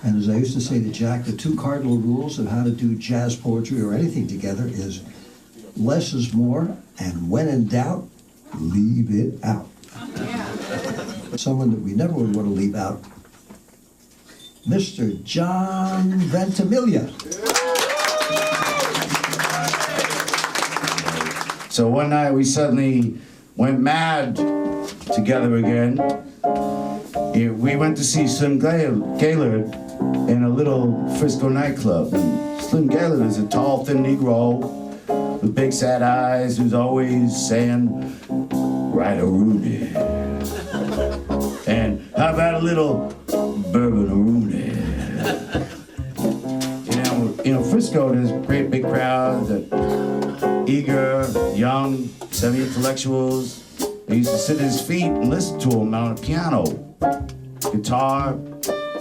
And as I used to say to Jack, the two cardinal rules of how to do jazz poetry or anything together is less is more, and when in doubt, leave it out. Someone that we never would want to leave out, Mr. John Ventimiglia. So one night we suddenly went mad together again. We went to see Slim Gaillard in a little Frisco nightclub. And Slim Gaillard is a tall, thin Negro with big sad eyes who's always saying, "Right a Rooney." And how about a little bourbon a Rooney? You know, Frisco, there's a great big crowd that eager, young, semi-intellectuals. They used to sit at his feet and listen to him on a piano, guitar,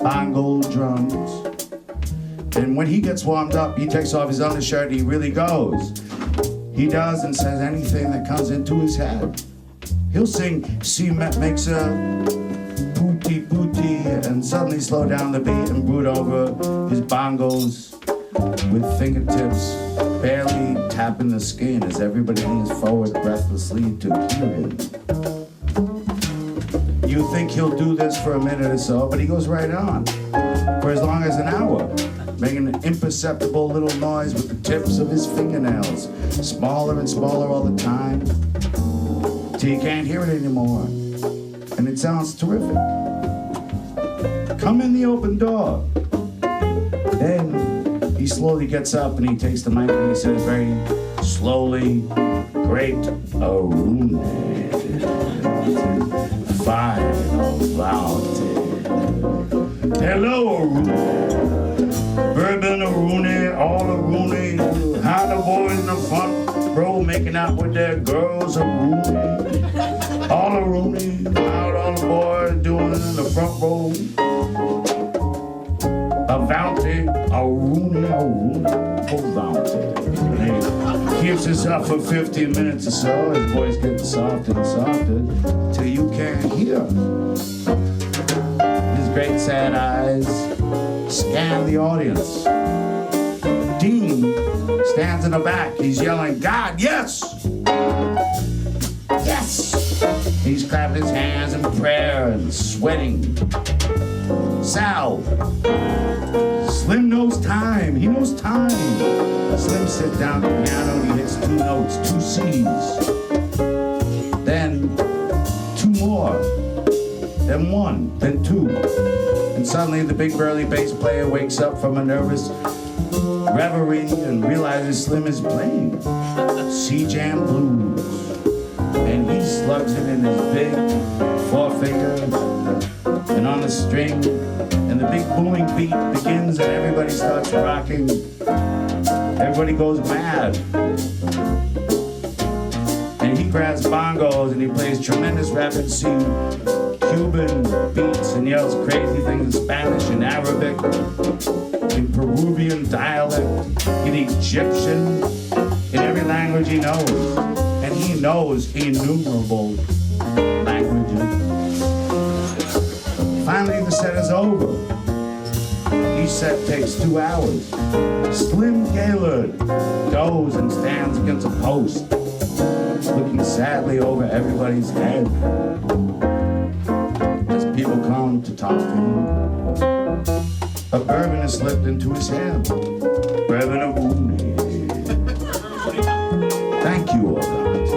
bongo, drums. And when he gets warmed up, he takes off his undershirt and he really goes. He does and says anything that comes into his head. He'll sing "Cement makes a pooty pooty" and suddenly slow down the beat and brood over his bongos with fingertips barely tapping the skin as everybody leans forward breathlessly to hear him. You think he'll do this for a minute or so, but he goes right on for as long as an hour, making an imperceptible little noise with the tips of his fingernails, smaller and smaller all the time, till you can't hear it anymore, and it sounds terrific. Come in the open door. Then he slowly gets up and he takes the mic and he says very slowly, "Great Arune, fine about it. Hello, Arune, bourbon Arune, all Arune, how the boys in the front row making out with their girls Arune, all Arune, how all the boys doing in the front row. Avanti, Arune, Avanti." And he keeps this up for 15 minutes or so. His voice gets softer and softer till you can't hear. His great sad eyes scan the audience. Dean stands in the back. He's yelling, "God, yes! Yes!" He's clapping his hands in prayer and sweating. Sal, Slim knows time. He knows time. Slim sits down at the piano and he hits 2 notes, 2 C's. Then 2 more. Then 1, then 2. And suddenly the big burly bass player wakes up from a nervous reverie and realizes Slim is playing C-Jam Blues. And he slugs it in his big forefinger and on the string, and the big booming beat begins and everybody starts rocking. Everybody goes mad. And he grabs bongos and he plays tremendous rapid C Cuban beats and yells crazy things in Spanish and Arabic, in Peruvian dialect, in Egyptian, in every language he knows. And he knows innumerable languages. Finally, the set is over. Each set takes 2 hours. Slim Gaillard goes and stands against a post, looking sadly over everybody's head as people come to talk to him. A bourbon is slipped into his hand. Bourbon of Rooney. Thank you, August.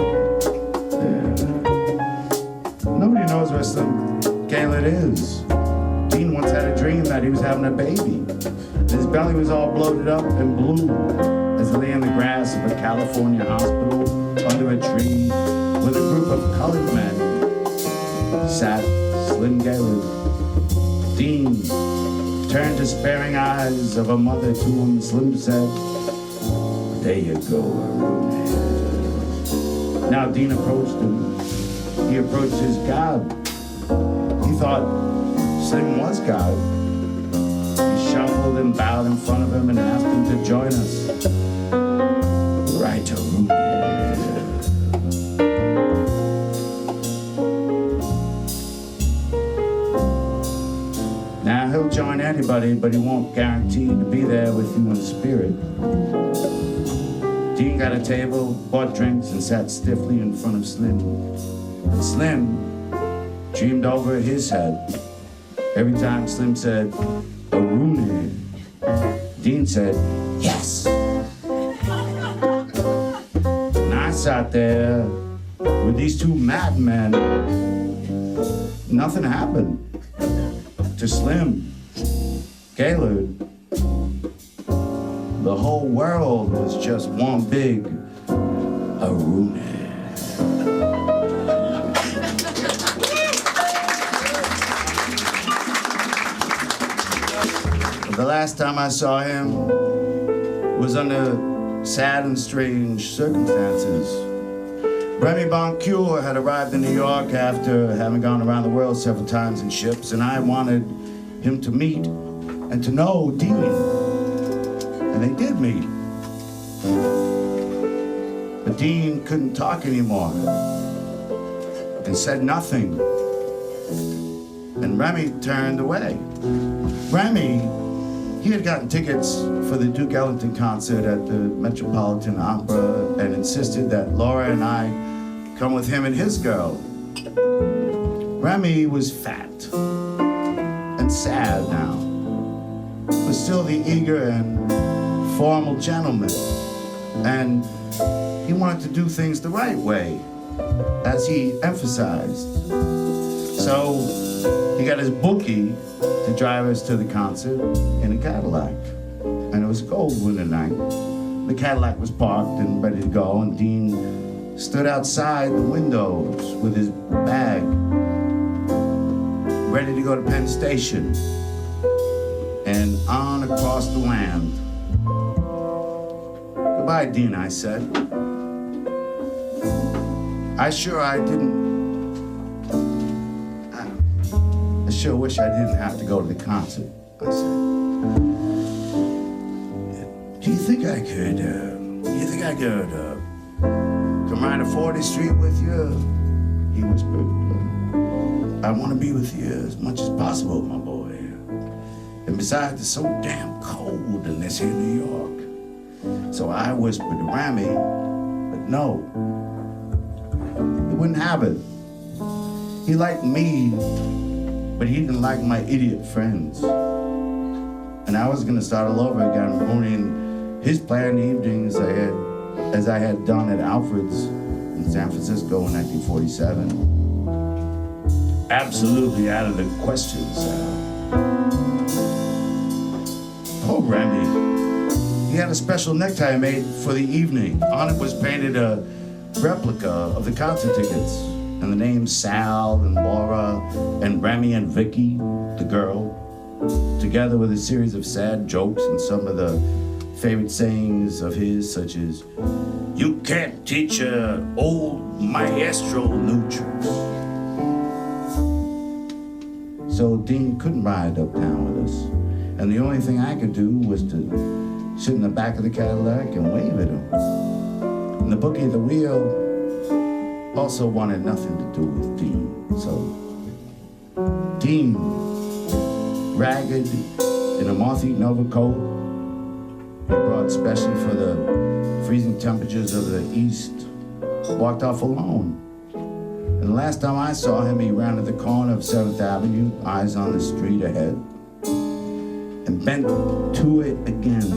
Nobody knows where Slim Gaillard is. Dean once had a dream that he was having a baby. His belly was all bloated up and blue as he lay in the grass of a California hospital under a tree with a group of colored men. Sat Slim Gaillard. Dean turned despairing eyes of a mother to him. Slim said, "There you go, Arune." Now Dean approached him. He approached his God. He thought Slim was God. He shuffled and bowed in front of him and asked him to join us. Right, Arune. Now he'll join anybody somebody, but he won't guarantee to be there with you in spirit. Dean got a table, bought drinks, and sat stiffly in front of Slim. And Slim dreamed over his head. Every time Slim said, "Aruni," Dean said, "Yes." And I sat there with these two madmen. Nothing happened. To Slim, Gaylord, the whole world was just one big Aruni. The last time I saw him was under sad and strange circumstances. Remy Boncoeur had arrived in New York after having gone around the world several times in ships, and I wanted him to meet and to know Dean. And they did meet. But Dean couldn't talk anymore and said nothing. And Remy turned away. Remy, he had gotten tickets for the Duke Ellington concert at the Metropolitan Opera and insisted that Laura and I come with him and his girl. Remy was fat and sad now, but still the eager and formal gentleman. And he wanted to do things the right way, as he emphasized. So he got his bookie to drive us to the concert in a Cadillac. And it was a cold winter night. The Cadillac was parked and ready to go, and Dean stood outside the windows with his bag, ready to go to Penn Station and on across the land. "Goodbye, Dean," I said. I sure wish I didn't have to go to the concert, I said. Do you think I could come ride to 40th Street with you?" He whispered. "I want to be with you as much as possible, my boy. And besides, it's so damn cold in this here New York." So I whispered to Remy, but no, he wouldn't have it. He liked me, but he didn't like my idiot friends. And I was gonna start all over again, ruining his planned evenings as I had done at Alfred's in San Francisco in 1947. Absolutely out of the question, Sal. Poor Remy. He had a special necktie made for the evening. On it was painted a replica of the concert tickets, and the names Sal and Laura and Remy and Vicky, the girl, together with a series of sad jokes and some of the favorite sayings of his, such as, "You can't teach an old maestro new tricks." So Dean couldn't ride uptown with us, and the only thing I could do was to sit in the back of the Cadillac and wave at him. And the bookie at the wheel also wanted nothing to do with Dean. So Dean, ragged in a moth-eaten overcoat he brought specially for the freezing temperatures of the East, walked off alone. And the last time I saw him, he rounded the corner of 7th Avenue, eyes on the street ahead, and bent to it again.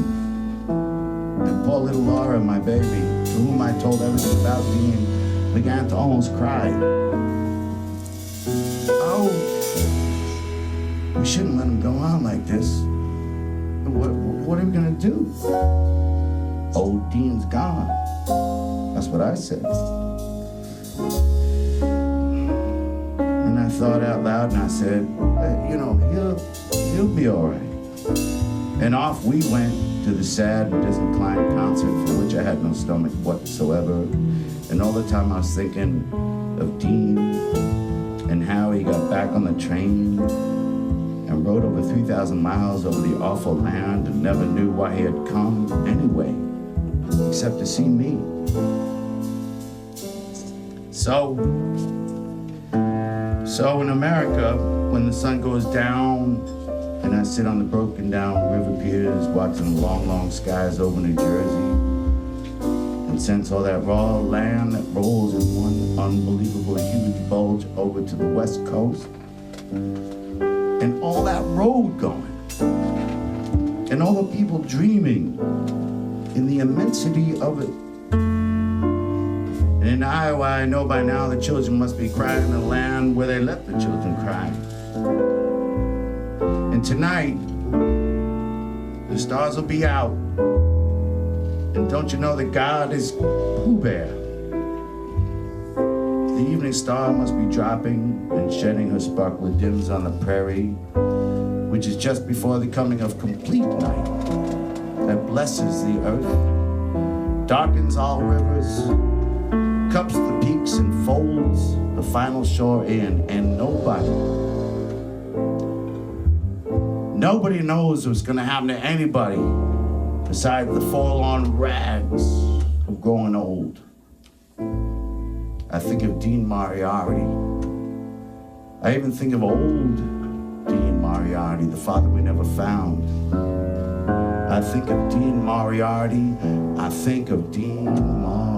And poor little Laura, my baby, to whom I told everything about Dean, began to almost cry. "Oh, we shouldn't let him go on like this. What are we gonna do? Old Dean's gone." That's what I said. And I thought out loud and I said, "Hey, he'll be all right." And off we went to the sad and disinclined concert for which I had no stomach whatsoever. And all the time I was thinking of Dean and how he got back on the train and rode over 3,000 miles over the awful land and never knew why he had come anyway, except to see me. So in America, when the sun goes down and And I sit on the broken down river piers watching the long, long skies over New Jersey and sense all that raw land that rolls in one unbelievable huge bulge over to the west coast. And all that road going. And all the people dreaming in the immensity of it. And in Iowa, I know by now the children must be crying in the land where they let the children cry. And tonight, the stars will be out. And don't you know that God is Pooh Bear? The evening star must be dropping and shedding her sparkler dims on the prairie, which is just before the coming of complete night that blesses the earth, darkens all rivers, cups the peaks and folds the final shore in, and nobody knows what's gonna happen to anybody besides the forlorn rags of growing old. I think of Dean Moriarty. I even think of old Dean Moriarty, the father we never found. I think of Dean Moriarty. I think of Dean Moriarty.